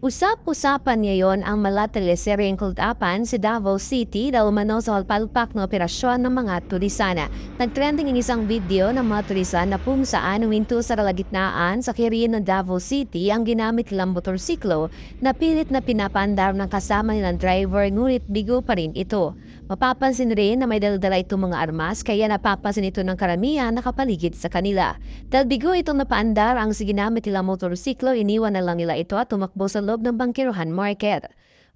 Usap-usapan ngayon ang mala-teleseryeng kuldapan sa Davao City dahil umano sa palpak na operasyon ng mga turisana. Nagtrending ang isang video ng mga turisan na kung saan huminto sa kalagitnaan sa Kirin ng Davao City ang ginamit nilang motorsiklo na pilit na pinapandar ng kasama nilang driver ngunit bigo pa rin ito. Mapapansin rin na may dala-dala itong mga armas kaya napapansin ito ng karamihan na kapaligid sa kanila. Dahil bigo itong napaandar ang ginamit nilang motorsiklo, iniwan na lang nila ito at tumakbo sa loob ng Bangkirohan Market.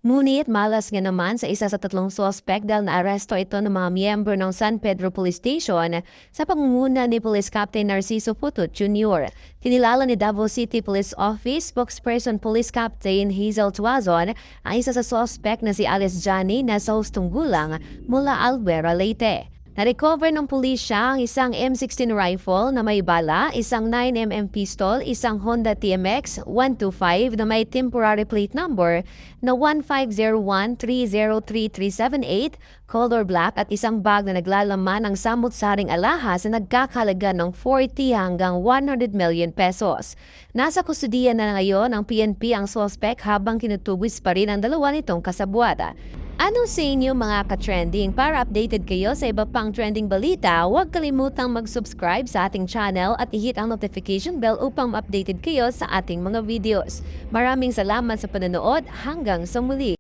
Ngunit malas nga naman sa isa sa tatlong sospek dahil naaresto ito ng mga miyembro ng San Pedro Police Station sa pangunguna ni Police Captain Narciso Putut Jr. Kinilala ni Davao City Police Office spokesperson Police Captain Hazel Tuazon ang isa sa sospek na si Alice Johnny na sa hustong gulang mula Albuera, Leyte. Na-recover ng pulisya ang isang M16 rifle na may bala, isang 9mm pistol, isang Honda TMX 125 na may temporary plate number na 1501303378, color black at isang bag na naglalaman ng samut-saring alahas na nagkakalaga ng 40 hanggang 100 million pesos. Nasa kustudiya na ngayon ng PNP ang suspect habang kinutugis pa rin ang dalawa nitong kasabwat. Ano sa inyo mga ka-trending? Para updated kayo sa iba pang trending balita, huwag kalimutang mag-subscribe sa ating channel at i-hit ang notification bell upang updated kayo sa ating mga videos. Maraming salamat sa panonood. Hanggang sa muli!